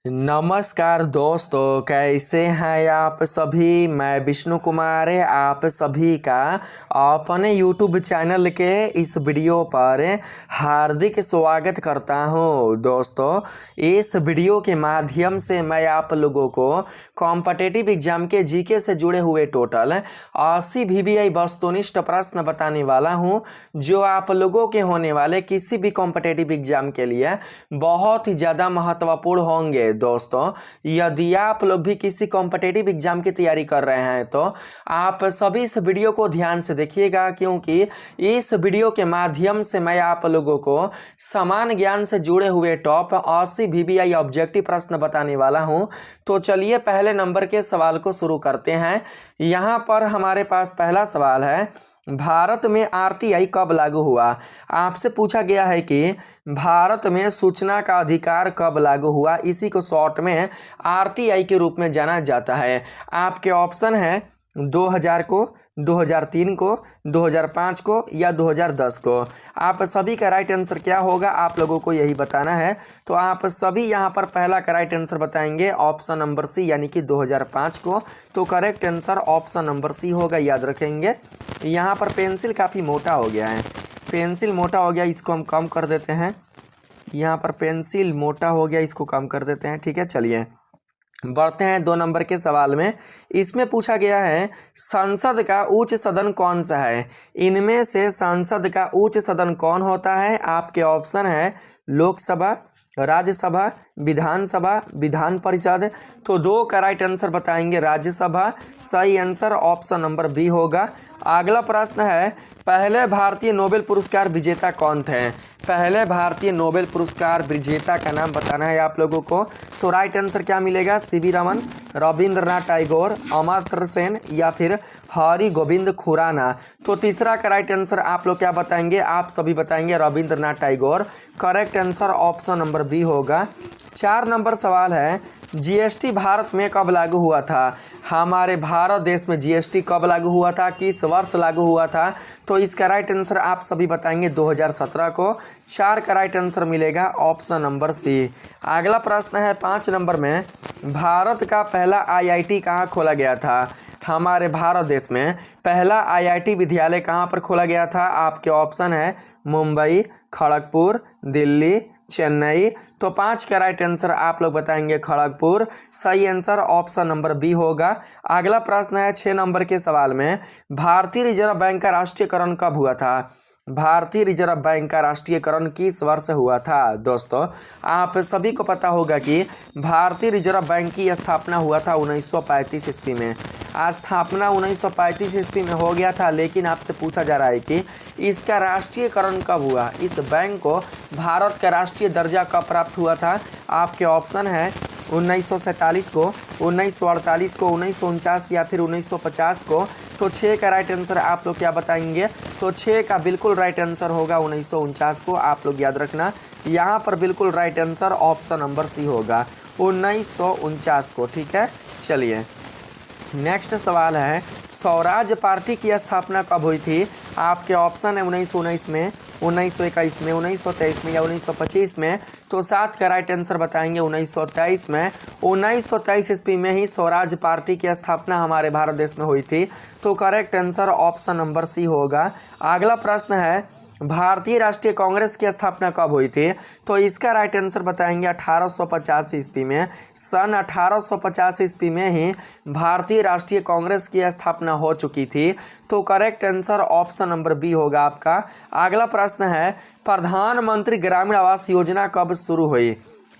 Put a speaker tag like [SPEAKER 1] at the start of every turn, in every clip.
[SPEAKER 1] नमस्कार दोस्तों, कैसे हैं आप सभी। मैं विष्णु कुमार आप सभी का अपने YouTube चैनल के इस वीडियो पर हार्दिक स्वागत करता हूं। दोस्तों, इस वीडियो के माध्यम से मैं आप लोगों को कॉम्पिटिटिव एग्जाम के जीके से जुड़े हुए टोटल 80 VBI वस्तुनिष्ठ प्रश्न बताने वाला हूं, जो आप लोगों के होने वाले किसी भी कॉम्पिटिटिव एग्जाम के लिए बहुत ही ज़्यादा महत्वपूर्ण होंगे। दोस्तों, यदि आप लोग भी किसी कॉम्पिटिटिव एग्जाम की तैयारी कर रहे हैं तो आप सभी इस वीडियो को ध्यान से देखिएगा, क्योंकि इस वीडियो के माध्यम से मैं आप लोगों को समान ज्ञान से जुड़े हुए टॉप 80 VBI ऑब्जेक्टिव प्रश्न बताने वाला हूं। तो चलिए पहले नंबर के सवाल को शुरू करते हैं। यहाँ पर हमारे पास पहला सवाल है, भारत में आरटीआई कब लागू हुआ। आपसे पूछा गया है कि भारत में सूचना का अधिकार कब लागू हुआ। इसी को शॉर्ट में आरटीआई के रूप में जाना जाता है। आपके ऑप्शन है 2000 को, 2003 को, 2005 को या 2010 को। आप सभी का राइट आंसर क्या होगा, आप लोगों को यही बताना है। तो आप सभी यहाँ पर पहला का राइट आंसर बताएंगे ऑप्शन नंबर सी, यानी कि 2005 को। तो correct answer option number C होगा, याद रखेंगे। यहाँ पर पेंसिल काफ़ी मोटा हो गया है, पेंसिल मोटा हो गया, इसको हम कम कर देते हैं। यहाँ पर पेंसिल मोटा हो गया, इसको कम कर देते हैं। ठीक है, चलिए बढ़ते हैं 2 नंबर के सवाल में। इसमें पूछा गया है, संसद का उच्च सदन कौन सा है। इनमें से संसद का उच्च सदन कौन होता है। आपके ऑप्शन है लोकसभा, राज्यसभा, विधानसभा, विधान परिषद। तो 2 का राइट आंसर बताएंगे राज्यसभा। सही आंसर ऑप्शन नंबर बी होगा। अगला प्रश्न है, पहले भारतीय नोबेल पुरस्कार विजेता कौन थे। पहले भारतीय नोबेल पुरस्कार विजेता का नाम बताना है आप लोगों को। तो राइट आंसर क्या मिलेगा, सीवी रमन, रविंद्रनाथ टैगोर, अमर्त्य सेन या फिर हरि गोविंद खुराना। तो तीसरा का राइट आंसर आप लोग क्या बताएंगे, आप सभी बताएंगे Rabindranath Tagore. Correct answer option number B होगा। 4 नंबर सवाल है, जीएसटी भारत में कब लागू हुआ था। हमारे भारत देश में जीएसटी कब लागू हुआ था, किस वर्ष लागू हुआ था। तो इसका राइट आंसर आप सभी बताएंगे 2017 को। 4 का राइट आंसर मिलेगा ऑप्शन नंबर सी। अगला प्रश्न है 5 नंबर में, भारत का पहला आईआईटी कहाँ खोला गया था। हमारे भारत देश में पहला आईआईटी विद्यालय कहाँ पर खोला गया था। आपके ऑप्शन है मुंबई, खड़गपुर, दिल्ली, चेन्नई। तो 5 का राइट आंसर आप लोग बताएंगे खड़गपुर। सही आंसर ऑप्शन नंबर बी होगा। अगला प्रश्न है 6 नंबर के सवाल में, भारतीय रिजर्व बैंक का राष्ट्रीयकरण कब हुआ था। भारतीय रिजर्व बैंक का राष्ट्रीयकरण किस वर्ष हुआ था। दोस्तों, आप सभी को पता होगा कि भारतीय रिजर्व बैंक की स्थापना हुआ था 1935 ईस्वी में। स्थापना 1935 ईस्वी में हो गया था, लेकिन आपसे पूछा जा रहा है कि इसका राष्ट्रीयकरण कब हुआ, इस बैंक को भारत का राष्ट्रीय दर्जा कब प्राप्त हुआ था। आपके ऑप्शन है 1947 को, 1948 को, 1949 या फिर 1950 को। तो 6 का राइट आंसर आप लोग क्या बताएंगे। तो 6 का बिल्कुल राइट आंसर होगा 1949 को। आप लोग याद रखना, यहाँ पर बिल्कुल right answer option number C होगा 1949 को। ठीक है, चलिए नेक्स्ट सवाल है, स्वराज पार्टी की स्थापना कब हुई थी। आपके ऑप्शन है 1919 में, 1921 में, 1923 में या 1925 में। तो 7 का राइट आंसर बताएंगे 1923 में। 1923 ईस्वी में ही स्वराज पार्टी की स्थापना हमारे भारत देश में हुई थी। तो correct answer option number C होगा। अगला प्रश्न है, भारतीय राष्ट्रीय कांग्रेस की स्थापना कब हुई थी। तो इसका राइट आंसर बताएंगे 1850 ईस्वी में। सन 1850 ईस्वी में ही भारतीय राष्ट्रीय कांग्रेस की स्थापना हो चुकी थी। तो correct answer option number B होगा आपका। अगला प्रश्न है, प्रधानमंत्री ग्रामीण आवास योजना कब शुरू हुई।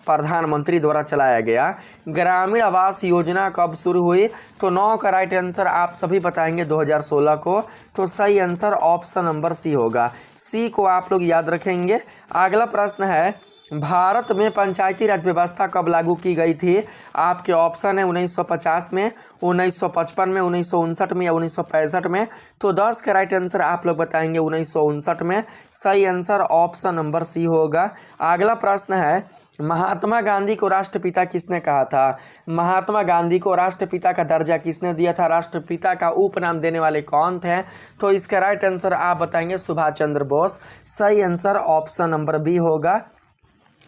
[SPEAKER 1] प्रधानमंत्री द्वारा चलाया गया ग्रामीण आवास योजना कब शुरू हुई। तो 9 का राइट आंसर आप सभी बताएंगे 2016 को। तो सही आंसर ऑप्शन नंबर सी होगा। सी को आप लोग याद रखेंगे। अगला प्रश्न है, भारत में पंचायती राज व्यवस्था कब लागू की गई थी। आपके ऑप्शन है 1950 में, 1955 में, 1959 में या 1965 में। तो 10 का राइट आंसर आप लोग बताएंगे 1959 में। सही आंसर ऑप्शन नंबर सी होगा। अगला प्रश्न है, महात्मा गांधी को राष्ट्रपिता किसने कहा था। महात्मा गांधी को राष्ट्रपिता का दर्जा किसने दिया था, राष्ट्रपिता का उपनाम देने वाले कौन थे। तो इसका राइट आंसर आप बताएंगे सुभाष चंद्र बोस। सही आंसर ऑप्शन नंबर बी होगा।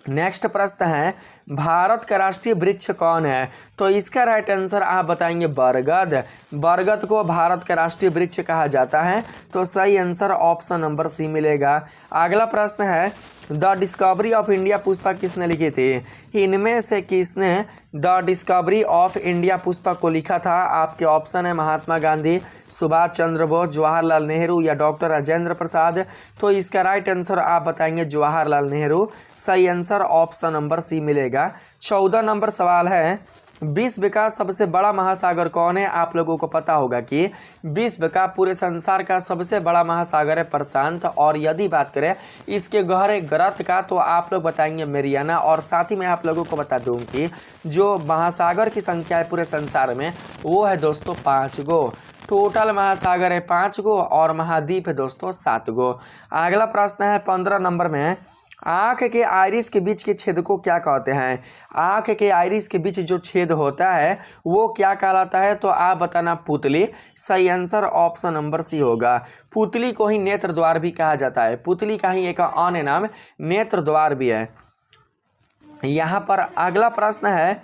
[SPEAKER 1] नेक्स्ट प्रश्न है, भारत का राष्ट्रीय वृक्ष कौन है? तो इसका राइट आंसर आप बताएंगे बरगद। बरगद को भारत का राष्ट्रीय वृक्ष कहा जाता है। तो सही आंसर ऑप्शन नंबर सी मिलेगा। अगला प्रश्न है, द डिस्कवरी ऑफ इंडिया पुस्तक किसने लिखी थी? इनमें से किसने द डिस्कवरी ऑफ इंडिया पुस्तक को लिखा था? आपके ऑप्शन है महात्मा गांधी, सुभाष चंद्र बोस, जवाहरलाल नेहरू या डॉक्टर राजेंद्र प्रसाद। तो इसका राइट आंसर आप बताएंगे जवाहरलाल नेहरू। सही आंसर ऑप्शन नंबर सी मिलेगा। 14 नंबर सवाल है, विश्व का सबसे बड़ा महासागर कौन है? आप लोगों को पता होगा कि विश्व का पूरे संसार का सबसे बड़ा महासागर है प्रशांत। और यदि बात करें इसके गहरे गर्त का तो आप लोग बताएंगे मेरियाना। और साथ ही मैं आप लोगों को बता दूं कि जो महासागर की संख्या है पूरे संसार में वो है दोस्तों 5 गो। टोटल महासागर है 5 गो और महाद्वीप है दोस्तों 7 गो। अगला प्रश्न है 15 नंबर में, आँख के आइरिस के बीच के छेद को क्या कहते हैं? आँख के आइरिस के बीच जो छेद होता है वो क्या कहलाता है? तो आप बताना पुतली। सही आंसर ऑप्शन नंबर सी होगा। पुतली को ही नेत्र द्वार भी कहा जाता है। पुतली का ही एक अन्य नाम नेत्र द्वार भी है। यहाँ पर अगला प्रश्न है,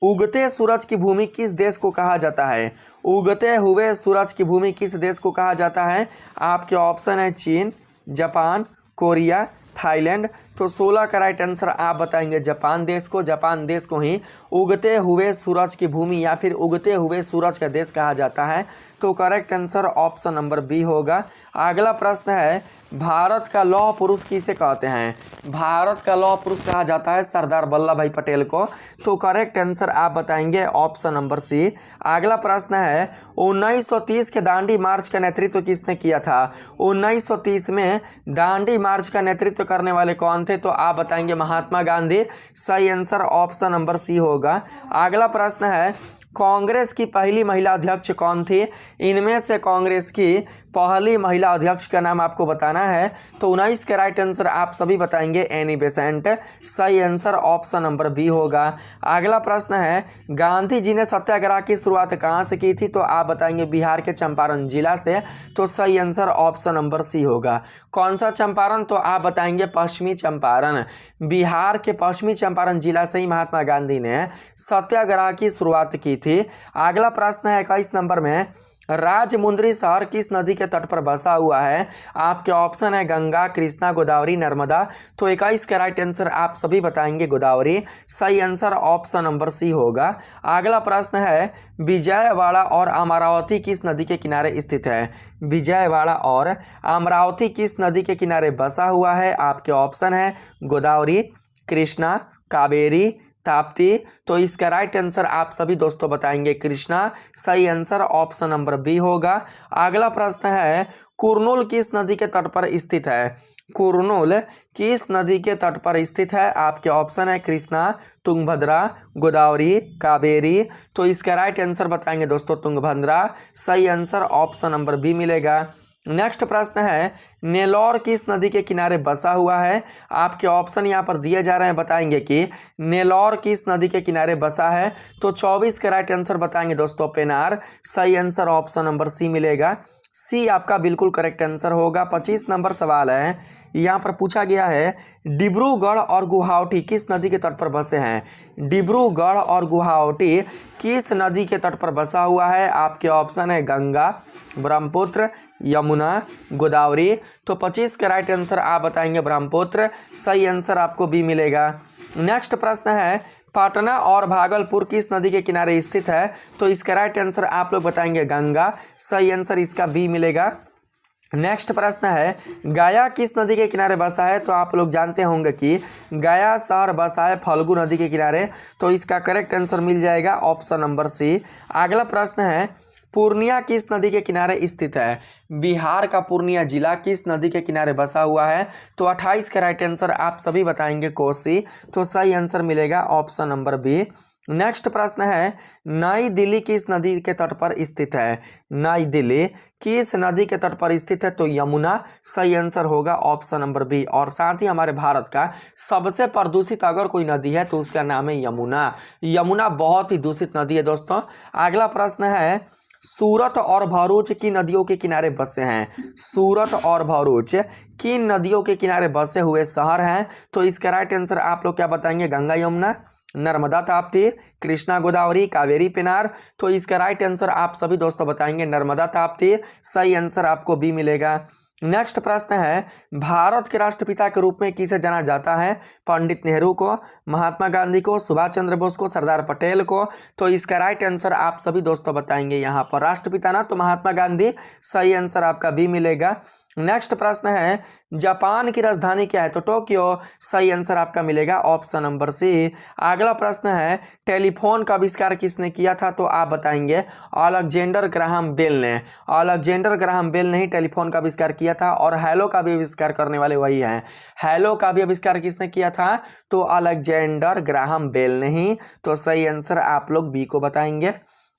[SPEAKER 1] उगते सूरज की भूमि किस देश को कहा जाता है? उगते हुए सूरज की भूमि किस देश को कहा जाता है? आपके ऑप्शन है चीन, जापान, कोरिया, थाईलैंड। तो 16 का राइट आंसर आप बताएंगे जापान देश को। जापान देश को ही उगते हुए सूरज की भूमि या फिर उगते हुए सूरज का देश कहा जाता है। तो correct answer option number B होगा। अगला प्रश्न है, भारत का लौह पुरुष किसे कहते हैं? भारत का लौह पुरुष कहा जाता है सरदार वल्लभ भाई पटेल को। तो करेक्ट आंसर आप बताएंगे ऑप्शन नंबर सी। अगला प्रश्न है, 1930 के दांडी मार्च का नेतृत्व किसने किया था? 1930 में दांडी मार्च का नेतृत्व करने वाले कौन थे? तो आप बताएंगे महात्मा गांधी। सही आंसर ऑप्शन नंबर सी होगा। अगला प्रश्न है, कांग्रेस की पहली महिला अध्यक्ष कौन थी? इनमें से कांग्रेस की पहली महिला अध्यक्ष का नाम आपको बताना है। तो 19 के राइट आंसर आप सभी बताएंगे एनी बेसेंट। सही आंसर ऑप्शन नंबर बी होगा। अगला प्रश्न है, गांधी जी ने सत्याग्रह की शुरुआत कहाँ से की थी? तो आप बताएंगे बिहार के चंपारण जिला से। तो सही आंसर ऑप्शन नंबर सी होगा। कौन सा चंपारण? तो आप बताएंगे पश्चिमी चंपारण। बिहार के पश्चिमी चंपारण जिला से ही महात्मा गांधी ने सत्याग्रह की शुरुआत की थी। अगला प्रश्न है 21 नंबर में, राजमुंद्री शहर किस नदी के तट पर बसा हुआ है? आपके ऑप्शन है गंगा, कृष्णा, गोदावरी, नर्मदा। तो 21 का राइट आंसर आप सभी बताएंगे गोदावरी। सही आंसर ऑप्शन नंबर सी होगा। अगला प्रश्न है, विजयवाड़ा और अमरावती किस नदी के किनारे स्थित है? विजयवाड़ा और अमरावती किस नदी के किनारे बसा हुआ है? आपके ऑप्शन है गोदावरी, कृष्णा, कावेरी, ताप्ती। तो इसका राइट आंसर आप सभी दोस्तों बताएंगे कृष्णा। सही आंसर ऑप्शन नंबर बी होगा। अगला प्रश्न है, कुरनूल किस नदी के तट पर स्थित है? कुरनूल किस नदी के तट पर स्थित है? आपके ऑप्शन है कृष्णा, तुंगभद्रा, गोदावरी, कावेरी। तो इसका राइट आंसर बताएंगे दोस्तों तुंगभद्रा। सही आंसर ऑप्शन नंबर बी मिलेगा। नेक्स्ट प्रश्न है, नेल्लौर किस नदी के किनारे बसा हुआ है? आपके ऑप्शन यहाँ पर दिए जा रहे हैं, बताएंगे कि नेल्लौर किस नदी के किनारे बसा है। तो 24 का राइट आंसर बताएंगे दोस्तों पेनार। सही आंसर ऑप्शन नंबर सी मिलेगा। सी आपका बिल्कुल करेक्ट आंसर होगा। 25 नंबर सवाल है, यहाँ पर पूछा गया है, डिब्रूगढ़ और गुवाहाटी किस नदी के तट पर बसे हैं? डिब्रूगढ़ और गुवाहाटी किस नदी के तट पर बसा हुआ है? आपके ऑप्शन है गंगा, ब्रह्मपुत्र, यमुना, गोदावरी। तो 25 का राइट आंसर आप बताएंगे ब्रह्मपुत्र। सही आंसर आपको बी मिलेगा। नेक्स्ट प्रश्न है, पटना और भागलपुर किस नदी के किनारे स्थित है? तो इसका राइट आंसर आप लोग बताएंगे गंगा। सही आंसर इसका बी मिलेगा। नेक्स्ट प्रश्न है, गया किस नदी के किनारे बसा है? तो आप लोग जानते होंगे कि गया शहर बसा है फल्गु नदी के किनारे। तो इसका करेक्ट आंसर मिल जाएगा ऑप्शन नंबर सी। अगला प्रश्न है, पूर्णिया किस नदी के किनारे स्थित है? बिहार का पूर्णिया जिला किस नदी के किनारे बसा हुआ है? तो 28 का राइट आंसर आप सभी बताएंगे कोसी। तो सही आंसर मिलेगा ऑप्शन नंबर बी। नेक्स्ट प्रश्न है, नई दिल्ली किस नदी के तट पर स्थित है? नई दिल्ली किस नदी के तट पर स्थित है? तो यमुना। सही आंसर होगा ऑप्शन नंबर बी। और साथ ही हमारे भारत का सबसे प्रदूषित अगर कोई नदी है तो उसका नाम है यमुना। यमुना बहुत ही दूषित नदी है दोस्तों। अगला प्रश्न है, सूरत और भरूच किन नदियों के किनारे बसे हैं? सूरत और भरूच किन नदियों के किनारे बसे हुए शहर हैं? तो इसका राइट आंसर आप लोग क्या बताएंगे? गंगा यमुना, नर्मदा ताप्ती, कृष्णा गोदावरी, कावेरी पेनार। तो इसका राइट आंसर आप सभी दोस्तों बताएंगे नर्मदा ताप्ती। सही आंसर आपको बी मिलेगा। नेक्स्ट प्रश्न है, भारत के राष्ट्रपिता के रूप में किसे जाना जाता है? पंडित नेहरू को, महात्मा गांधी को, सुभाष चंद्र बोस को, सरदार पटेल को। तो इसका राइट आंसर आप सभी दोस्तों बताएंगे यहाँ पर राष्ट्रपिता ना तो महात्मा गांधी। सही आंसर आपका बी मिलेगा। नेक्स्ट प्रश्न है, जापान की राजधानी क्या है? तो टोक्यो। सही आंसर आपका मिलेगा ऑप्शन नंबर सी। अगला प्रश्न है, टेलीफोन का आविष्कार किसने किया था? तो आप बताएंगे अलेक्जेंडर ग्राहम बेल ने। अलेक्जेंडर ग्राहम बेल ने ही टेलीफोन का आविष्कार किया था और हेलो का भी आविष्कार करने वाले वही हैं। हेलो का भी आविष्कार किसने किया था? तो अलेक्जेंडर ग्राहम बेल ने ही। तो सही आंसर आप लोग बी को बताएंगे।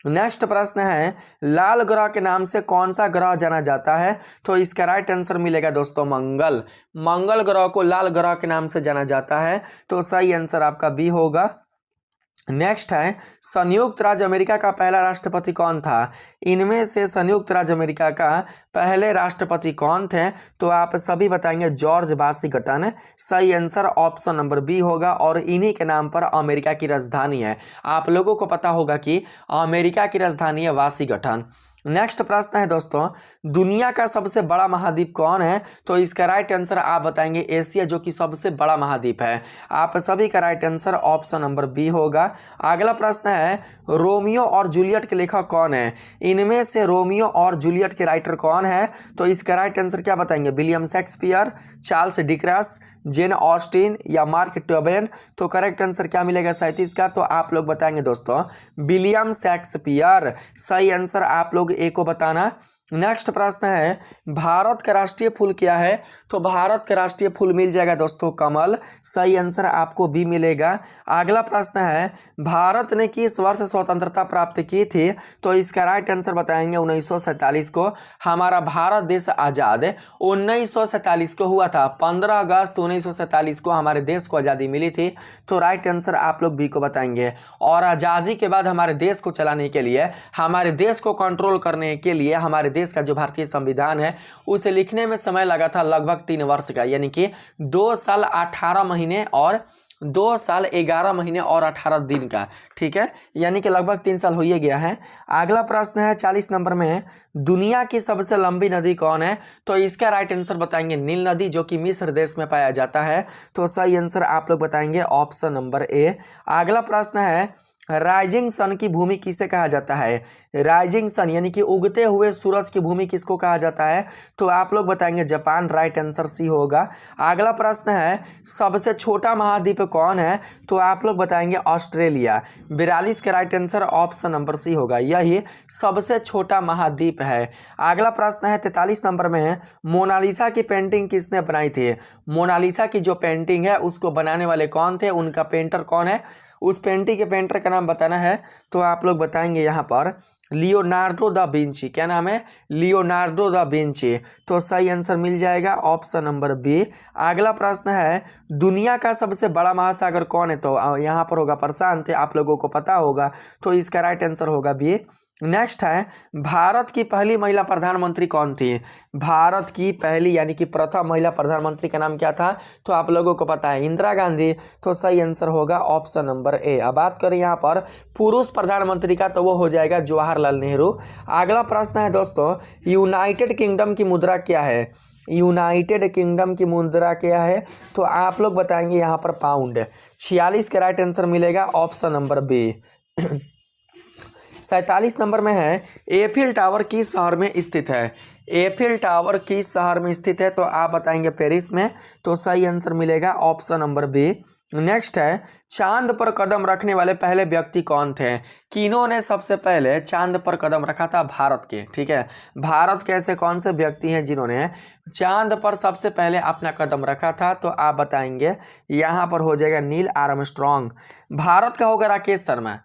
[SPEAKER 1] नेक्स्ट प्रश्न है, लाल ग्रह के नाम से कौन सा ग्रह जाना जाता है? तो इसका राइट आंसर मिलेगा दोस्तों मंगल। मंगल ग्रह को लाल ग्रह के नाम से जाना जाता है। तो सही आंसर आपका बी होगा। नेक्स्ट है, संयुक्त राज्य अमेरिका का पहला राष्ट्रपति कौन था? इनमें से संयुक्त राज्य अमेरिका का पहले राष्ट्रपति कौन थे? तो आप सभी बताएंगे जॉर्ज वाशिंगटन। सही आंसर ऑप्शन नंबर बी होगा और इन्हीं के नाम पर अमेरिका की राजधानी है। आप लोगों को पता होगा कि अमेरिका की राजधानी है वाशिंगटन। नेक्स्ट प्रश्न है दोस्तों, दुनिया का सबसे बड़ा महाद्वीप कौन है? तो इसका राइट आंसर आप बताएंगे एशिया, जो कि सबसे बड़ा महाद्वीप है। आप सभी का right answer option number B होगा। अगला प्रश्न है, रोमियो और जूलियट के लेखक कौन है? इनमें से रोमियो और जूलियट के राइटर कौन है? तो इसका राइट आंसर क्या बताएंगे? William Shakespeare, Charles Dickens, Jane Austen या मार्क ट्वेन। तो करेक्ट आंसर क्या मिलेगा 37 का? तो आप लोग बताएंगे दोस्तों विलियम शेक्सपियर। सही आंसर आप लोग ए को बताना। नेक्स्ट प्रश्न है, भारत का राष्ट्रीय फूल क्या है? तो भारत का राष्ट्रीय फूल मिल जाएगा दोस्तों कमल। सही आंसर आपको बी मिलेगा। अगला प्रश्न है, भारत ने किस वर्ष स्वतंत्रता प्राप्त की थी? तो इसका राइट आंसर बताएंगे 1947 को। हमारा भारत देश आज़ाद 1947 को हुआ था। 15 अगस्त 1947 को हमारे देश को आज़ादी मिली थी। तो राइट आंसर आप लोग बी को बताएंगे। और आज़ादी के बाद हमारे देश को चलाने के लिए, हमारे देश को कंट्रोल करने के लिए हमारे देश का जो भारतीय संविधान है उसे लिखने में समय लगा था लगभग 3 वर्ष का, यानी कि 2 साल 18 महीने और 2 साल 11 महीने और 18 दिन का। ठीक है, यानी कि लगभग 3 साल हो ही गया है। अगला प्रश्न है 40 नंबर में, दुनिया की सबसे लंबी नदी कौन है? तो इसका राइट आंसर बताएंगे नील नदी, जो कि मिस्र देश में पाया जाता है। तो सही आंसर आप लोग बताएंगे ऑप्शन नंबर ए। अगला प्रश्न है, राइजिंग सन की भूमि किसे कहा जाता है? राइजिंग सन यानी कि उगते हुए सूरज की भूमि किसको कहा जाता है? तो आप लोग बताएंगे जापान। राइट आंसर सी होगा। अगला प्रश्न है, सबसे छोटा महाद्वीप कौन है? तो आप लोग बताएंगे ऑस्ट्रेलिया। 42 का right answer option number C होगा, यही सबसे छोटा महाद्वीप है। अगला प्रश्न है 43 नंबर में, मोनालिसा की पेंटिंग किसने बनाई थी? मोनालिसा की जो पेंटिंग है उसको बनाने वाले कौन थे? उनका पेंटर कौन है? उस पेंटिंग के पेंटर का नाम बताना है। तो आप लोग बताएंगे यहाँ पर लियोनार्डो दा विंची। क्या नाम है? Leonardo da Vinci. तो सही आंसर मिल जाएगा ऑप्शन नंबर बी। अगला प्रश्न है, दुनिया का सबसे बड़ा महासागर कौन है? तो यहाँ पर होगा प्रशांत, आप लोगों को पता होगा। तो इसका राइट आंसर होगा बी। नेक्स्ट है, भारत की पहली महिला प्रधानमंत्री कौन थी? भारत की पहली यानी कि प्रथम महिला प्रधानमंत्री का नाम क्या था? तो आप लोगों को पता है इंदिरा गांधी। तो सही आंसर होगा ऑप्शन नंबर ए। अब बात करें यहाँ पर पुरुष प्रधानमंत्री का, तो वो हो जाएगा जवाहरलाल नेहरू। अगला प्रश्न है दोस्तों, यूनाइटेड किंगडम की मुद्रा क्या है? यूनाइटेड किंगडम की मुद्रा क्या है? तो आप लोग बताएंगे यहाँ पर पाउंड। 46 का राइट आंसर मिलेगा ऑप्शन नंबर बी। 47 नंबर में है, एफिल टावर किस शहर में स्थित है? एफिल टावर किस शहर में स्थित है? तो आप बताएंगे पेरिस में। तो सही आंसर मिलेगा ऑप्शन नंबर बी। नेक्स्ट है, चांद पर कदम रखने वाले पहले व्यक्ति कौन थे? किन्होंने सबसे पहले चांद पर कदम रखा था? भारत के। ठीक है, भारत के ऐसे कौन से व्यक्ति हैं जिन्होंने चांद पर सबसे पहले अपना कदम रखा था? तो आप बताएंगे यहाँ पर हो जाएगा नील आर्मस्ट्रॉन्ग। भारत का होगा राकेश शर्मा।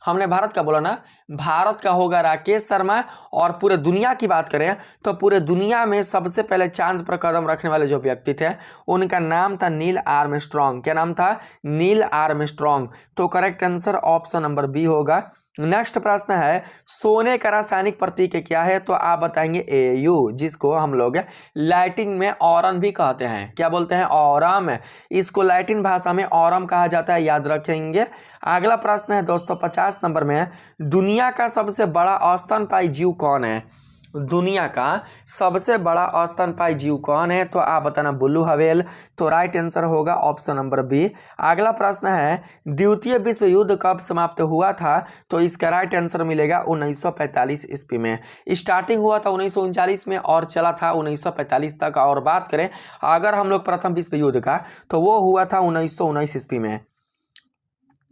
[SPEAKER 1] हमने भारत का बोला ना, भारत का होगा राकेश शर्मा। और पूरे दुनिया की बात करें तो पूरे दुनिया में सबसे पहले चांद पर कदम रखने वाले जो व्यक्ति थे उनका नाम था नील आर्मस्ट्रॉन्ग। क्या नाम था? Neil Armstrong. तो correct answer option number B होगा। नेक्स्ट प्रश्न है सोने का रासायनिक प्रतीक क्या है, तो आप बताएंगे Au, जिसको हम लोग लैटिन में ऑरम भी कहते हैं। क्या बोलते हैं? ऑरम। इसको लैटिन भाषा में ऑरम कहा जाता है, याद रखेंगे। अगला प्रश्न है दोस्तों 50 नंबर में, दुनिया का सबसे बड़ा स्तनपायी जीव कौन है? दुनिया का सबसे बड़ा स्तनपायी जीव कौन है, तो आप बताना ब्लू व्हेल। तो राइट आंसर होगा ऑप्शन नंबर बी। अगला प्रश्न है द्वितीय विश्व युद्ध कब समाप्त हुआ था, तो इसका राइट आंसर मिलेगा 1945 ईस्वी में। स्टार्टिंग हुआ था 1939 में और चला था 1945 तक। और बात करें अगर हम लोग प्रथम विश्व युद्ध का, तो वो हुआ था 1919 ईस्वी में।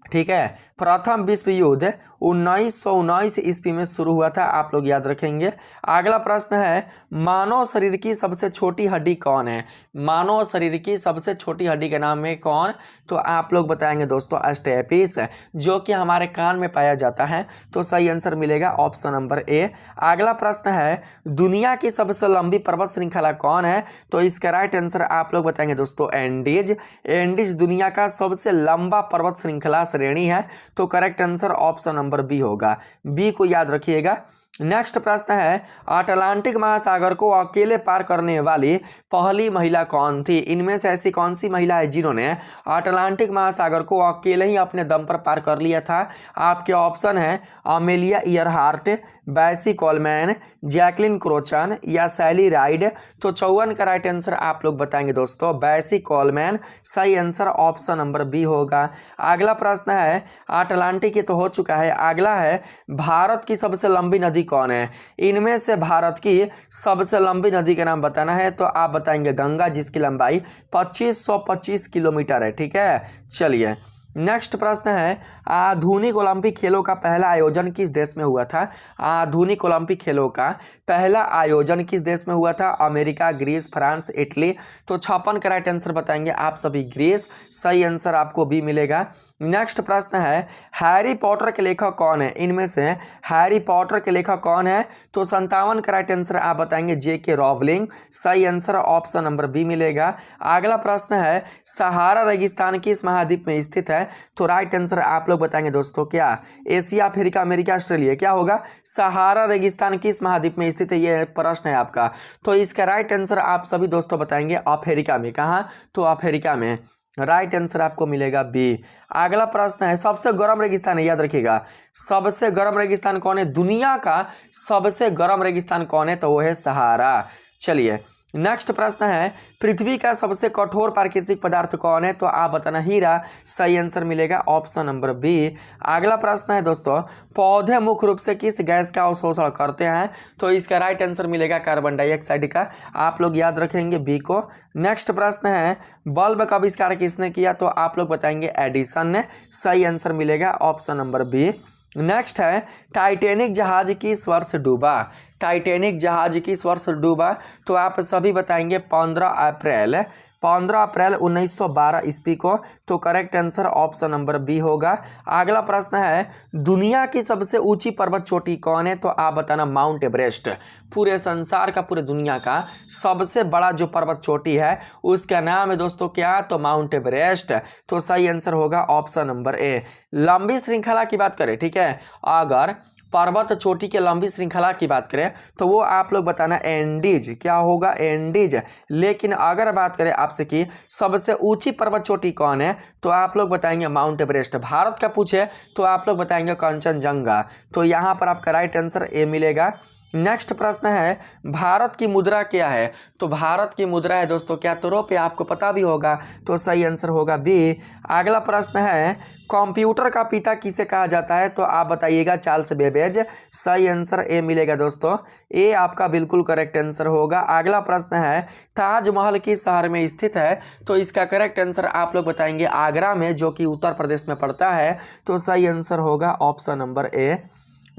[SPEAKER 1] ठीक है, प्रथम विश्व युद्ध 1919 ईस्वी में शुरू हुआ था, आप लोग याद रखेंगे। अगला प्रश्न है मानव शरीर की सबसे छोटी हड्डी कौन है? मानव शरीर की सबसे छोटी हड्डी के नाम में कौन, तो आप लोग बताएंगे दोस्तों स्टेपिस, जो कि हमारे कान में पाया जाता है। तो सही आंसर मिलेगा ऑप्शन नंबर ए। अगला प्रश्न है दुनिया की सबसे लंबी पर्वत श्रृंखला कौन है, तो इसका राइट आंसर आप लोग बताएंगे दोस्तों एंडीज। एंडीज दुनिया का सबसे लंबा पर्वत श्रृंखला श्रेणी है। तो correct answer option number B होगा, बी को याद रखिएगा। नेक्स्ट प्रश्न है अटलांटिक महासागर को अकेले पार करने वाली पहली महिला कौन थी? इनमें से ऐसी कौन सी महिला है जिन्होंने अटलांटिक महासागर को अकेले ही अपने दम पर पार कर लिया था? आपके ऑप्शन है अमेलिया ईयरहार्ट, बैसी कोलमैन, जैकलिन क्रोचन या सैली राइड। तो 54 का राइट आंसर आप लोग बताएंगे दोस्तों बैसी कोलमैन। सही आंसर ऑप्शन नंबर बी होगा। अगला प्रश्न है अटलांटिक, ये तो हो चुका है। अगला है भारत की सबसे लंबी नदी कौन है? इनमें से भारत की सबसे लंबी नदी का नाम बताना है, तो आप बताएंगे गंगा, जिसकी लंबाई 2525 किलोमीटर है। ठीक है, चलिए नेक्स्ट प्रश्न है आधुनिक ओलंपिक खेलों का पहला आयोजन किस देश में हुआ था? आधुनिक ओलंपिक खेलों का पहला आयोजन किस देश में हुआ था? America, Greece, France, Italy. तो 56 का राइट आंसर बताएंगे आप सभी ग्रीस। सही आंसर आपको बी मिलेगा। नेक्स्ट प्रश्न है हैरी पॉटर के लेखक कौन है? इनमें से हैरी पॉटर के लेखक कौन है? तो 57 का राइट आंसर आप बताएंगे J.K. रॉवलिंग। सही आंसर ऑप्शन नंबर बी मिलेगा। अगला प्रश्न है सहारा रेगिस्तान किस महाद्वीप में स्थित है? तो राइट आंसर आप लोग बताएंगे दोस्तों क्या एशिया, अफ्रीका, अमेरिका, ऑस्ट्रेलिया। क्या होगा? सहारा रेगिस्तान किस महाद्वीप में स्थित है, ये प्रश्न है आपका। तो इसका राइट आंसर आप सभी दोस्तों बताएंगे अफ्रीका में। कहाँ? तो अफ्रीका में। राइट आंसर आपको मिलेगा बी। अगला प्रश्न है सबसे गर्म रेगिस्तान है, याद रखिएगा सबसे गर्म रेगिस्तान कौन है? दुनिया का सबसे गर्म रेगिस्तान कौन है? तो वो है सहारा। चलिए नेक्स्ट प्रश्न है पृथ्वी का सबसे कठोर प्राकृतिक पदार्थ कौन है? तो आप बताना हीरा। सही आंसर मिलेगा ऑप्शन नंबर बी। अगला प्रश्न है दोस्तों पौधे मुख्य रूप से किस गैस का अवशोषण करते हैं? तो इसका राइट आंसर मिलेगा कार्बन डाइऑक्साइड का। आप लोग याद रखेंगे बी को। नेक्स्ट प्रश्न है बल्ब का आविष्कार किसने किया? तो आप लोग बताएंगे एडिसन ने। सही आंसर मिलेगा ऑप्शन नंबर बी। नेक्स्ट है टाइटैनिक जहाज किस वर्ष डूबा? टाइटैनिक जहाज किस वर्ष डूबा? तो आप सभी बताएंगे 15 अप्रैल 1912 ईस्वी को। तो correct answer option number B होगा। अगला प्रश्न है दुनिया की सबसे ऊंची पर्वत चोटी कौन है? तो आप बताना माउंट एवरेस्ट। पूरे संसार का, पूरे दुनिया का सबसे बड़ा जो पर्वत चोटी है उसका नाम है दोस्तों क्या? तो माउंट एवरेस्ट। तो सही आंसर होगा ऑप्शन नंबर ए। लंबी श्रृंखला की बात करें, ठीक है, अगर पर्वत चोटी के लंबी श्रृंखला की बात करें तो वो आप लोग बताना एंडीज। क्या होगा? एंडीज। लेकिन अगर बात करें आपसे कि सबसे ऊंची पर्वत चोटी कौन है, तो आप लोग बताएंगे माउंट एवरेस्ट। भारत का पूछे तो आप लोग बताएंगे कंचनजंगा। तो यहाँ पर आपका राइट आंसर ए मिलेगा। नेक्स्ट प्रश्न है भारत की मुद्रा क्या है? तो भारत की मुद्रा है दोस्तों क्या? तो रुपया, आपको पता भी होगा। तो सही आंसर होगा बी। अगला प्रश्न है कंप्यूटर का पिता किसे कहा जाता है? तो आप बताइएगा चार्ल्स बेबेज। सही आंसर ए मिलेगा दोस्तों। ए आपका बिल्कुल करेक्ट आंसर होगा। अगला प्रश्न है ताजमहल किस शहर में स्थित है? तो इसका करेक्ट आंसर आप लोग बताएंगे आगरा में, जो कि उत्तर प्रदेश में पड़ता है। तो सही आंसर होगा ऑप्शन नंबर ए।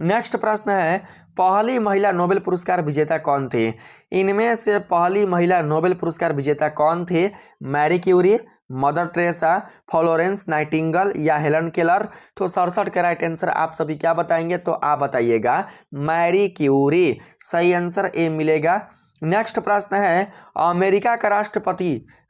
[SPEAKER 1] नेक्स्ट प्रश्न है पहली महिला नोबेल पुरस्कार विजेता कौन थी? इनमें से पहली महिला नोबेल पुरस्कार विजेता कौन थी? Marie Curie, Mother Teresa, Florence Nightingale या हेलन केलर। तो 67 का राइट आंसर आप सभी क्या बताएंगे? तो आप बताइएगा मैरी क्यूरी। सही आंसर ए मिलेगा। नेक्स्ट प्रश्न है अमेरिका का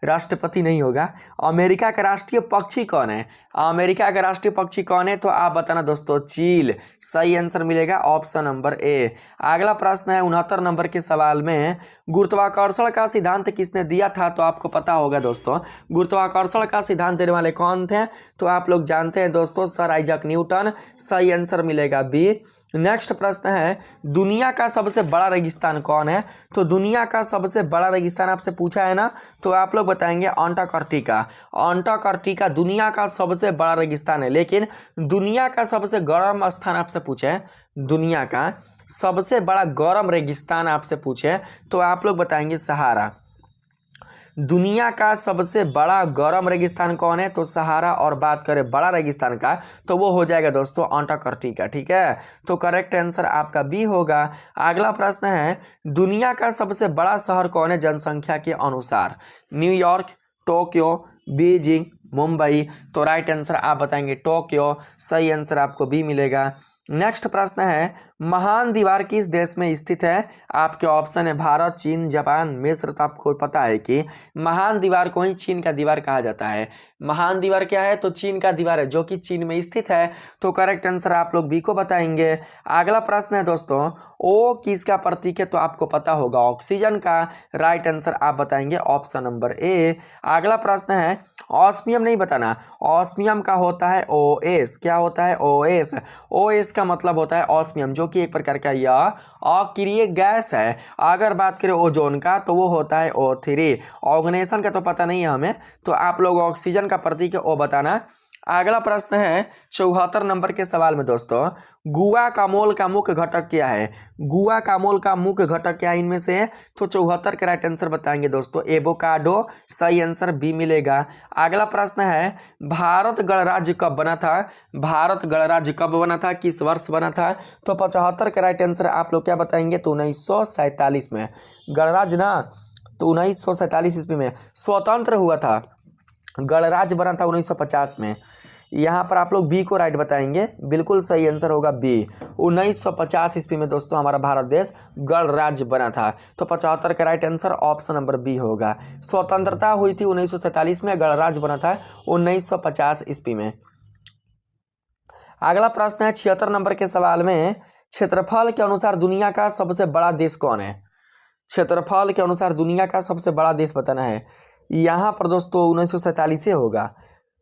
[SPEAKER 1] राष्ट्रपति नहीं होगा, अमेरिका का राष्ट्रीय पक्षी कौन है? अमेरिका का राष्ट्रीय पक्षी कौन है? तो आप बताना दोस्तों, चील। सही आंसर मिलेगा ऑप्शन नंबर ए। अगला प्रश्न है 69 नंबर के सवाल में, गुरुत्वाकर्षण का सिद्धांत किसने दिया था? तो आपको पता होगा दोस्तों, गुरुत्वाकर्षण का सिद्धांत देने वाले कौन थे? तो आप लोग जानते हैं दोस्तों, सर आइजैक न्यूटन। सही आंसर मिलेगा बी। नेक्स्ट प्रश्न है, दुनिया का सबसे बड़ा रेगिस्तान कौन है? तो दुनिया का सबसे बड़ा रेगिस्तान आपसे पूछा है ना, तो आप लोग बताएंगे अंटार्कटिका। अंटार्कटिका दुनिया का सबसे बड़ा रेगिस्तान है। लेकिन दुनिया का सबसे गर्म स्थान आपसे पूछे, दुनिया का सबसे बड़ा गर्म रेगिस्तान आपसे पूछे, तो आप लोग बताएंगे सहारा। दुनिया का सबसे बड़ा गर्म रेगिस्तान कौन है? तो सहारा। और बात करें बड़ा रेगिस्तान का, तो वो हो जाएगा दोस्तों अंटार्कटिका। ठीक है, तो करेक्ट आंसर आपका बी होगा। अगला प्रश्न है, दुनिया का सबसे बड़ा शहर कौन है जनसंख्या के अनुसार? New York, Tokyo, Beijing, Mumbai. तो राइट आंसर आप बताएंगे टोक्यो। सही आंसर आपको बी मिलेगा। नेक्स्ट प्रश्न है, महान दीवार किस देश में स्थित है? आपके ऑप्शन है भारत, चीन, जापान, मिस्र। तो आपको पता है कि महान दीवार को ही चीन का दीवार कहा जाता है। महान दीवार क्या है? तो चीन का दीवार है, जो कि चीन में स्थित है। तो करेक्ट आंसर आप लोग बी को बताएंगे। अगला प्रश्न है दोस्तों, ओ किसका प्रतीक है? तो आपको पता होगा ऑक्सीजन का। राइट आंसर आप बताएंगे ऑप्शन नंबर ए। अगला प्रश्न है, ऑस्मियम नहीं बताना, ऑस्मियम का होता है OS। क्या होता है? OS। OS का मतलब होता है ऑस्मियम, जो कि एक प्रकार का यह अक्रिय गैस है। अगर बात करें ओजोन का, तो वो होता है O3। ऑर्गेनाइजेशन का तो पता नहीं है हमें, तो आप लोग ऑक्सीजन का प्रतीक है O बताना। अगला प्रश्न है 74 नंबर के सवाल में दोस्तों, गुआ का मोल का मुख्य घटक क्या है? गुआ का मोल का मुख्य घटक क्या है इनमें से? तो 74 का राइट आंसर बताएंगे दोस्तों एवोकाडो। सही आंसर बी मिलेगा। अगला प्रश्न है, भारत गणराज्य कब बना था? भारत गणराज्य कब बना था, किस वर्ष बना था? तो 75 का राइट आंसर आप लोग क्या बताएंगे? तो 1947 में गणराज्य ना, तो 1947 ईस्वी में स्वतंत्र हुआ था। गणराज्य बना था 1950 में। यहाँ पर आप लोग बी को राइट बताएंगे, बिल्कुल सही आंसर होगा बी। 1950 ईस्वी में दोस्तों हमारा भारत देश गणराज्य बना था। तो 75 का right answer option number B होगा। स्वतंत्रता हुई थी 1947 में, गणराज्य बना था 1950 ईस्वी में। अगला प्रश्न है 76 नंबर के सवाल में, क्षेत्रफल के अनुसार दुनिया का सबसे बड़ा देश कौन है? क्षेत्रफल के अनुसार दुनिया का सबसे बड़ा देश बताना है। यहाँ पर दोस्तों 1947 से होगा।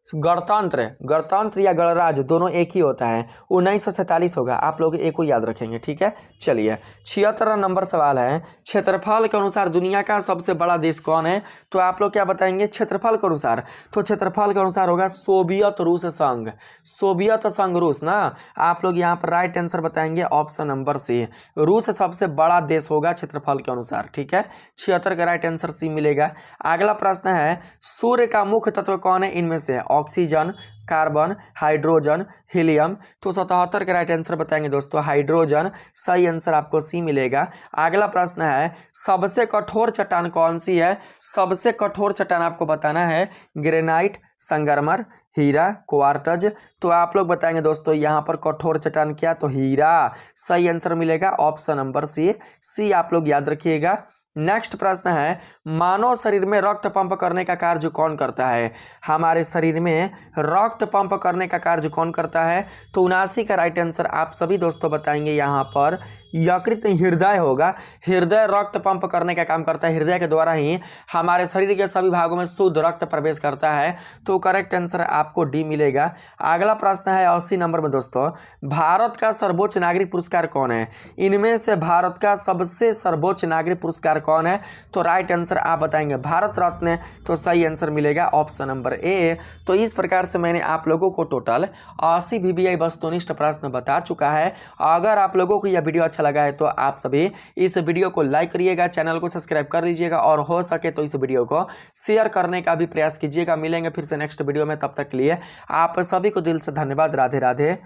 [SPEAKER 1] गणतंत्र या गणराज्य दोनों एक ही होता है, 1947 होगा। आप लोग एक को याद रखेंगे। ठीक है, चलिए 76 नंबर सवाल है, क्षेत्रफल के अनुसार दुनिया का सबसे बड़ा देश कौन है? तो आप लोग क्या बताएंगे क्षेत्रफल के अनुसार? तो क्षेत्रफल के अनुसार होगा सोवियत रूस संघ। सोवियत संघ रूस ना, आप लोग यहाँ पर राइट आंसर बताएंगे ऑप्शन नंबर सी। रूस सबसे बड़ा देश होगा क्षेत्रफल के अनुसार। ठीक है, 76 का राइट आंसर सी मिलेगा। अगला प्रश्न है, सूर्य का मुख्य तत्व कौन है इनमें से? Oxygen, carbon, hydrogen, helium. तो 77 का राइट आंसर बताएंगे दोस्तों हाइड्रोजन। सही आंसर आपको सी मिलेगा। अगला प्रश्न है, सबसे कठोर चट्टान कौन सी है? सबसे कठोर चट्टान आपको बताना है ग्रेनाइट, संगमरमर, हीरा, क्वार्ट्ज। तो आप लोग बताएंगे दोस्तों यहाँ पर कठोर चट्टान क्या? तो हीरा। सही आंसर मिलेगा ऑप्शन नंबर सी आप लोग याद रखिएगा। नेक्स्ट प्रश्न है, मानव शरीर में रक्त पंप करने का कार्य कौन करता है? हमारे शरीर में रक्त पंप करने का कार्य कौन करता है? तो 79 का राइट आंसर आप सभी दोस्तों बताएंगे यहाँ पर यकृत हृदय होगा। हृदय रक्त पंप करने का काम करता है, हृदय के द्वारा ही हमारे शरीर के सभी भागों में शुद्ध रक्त प्रवेश करता है। तो करेक्ट आंसर आपको डी मिलेगा। अगला प्रश्न है 80 नंबर में दोस्तों, भारत का सर्वोच्च नागरिक पुरस्कार कौन है? इनमें से भारत का सबसे सर्वोच्च नागरिक पुरस्कार कौन है? तो राइट आंसर आप बताएंगे भारत रत्न। तो सही आंसर मिलेगा ऑप्शन नंबर ए। तो इस प्रकार से मैंने आप लोगों को टोटल 80 VBI वस्तुनिष्ठ प्रश्न बता चुका है। अगर आप लोगों को यह वीडियो अच्छा लगा है तो आप सभी इस वीडियो को लाइक करिएगा, चैनल को सब्सक्राइब कर लीजिएगा और हो सके तो इस वीडियो को शेयर करने का भी प्रयास कीजिएगा। मिलेंगे फिर से नेक्स्ट वीडियो में, तब तक के लिए आप सभी को दिल से धन्यवाद। राधे राधे।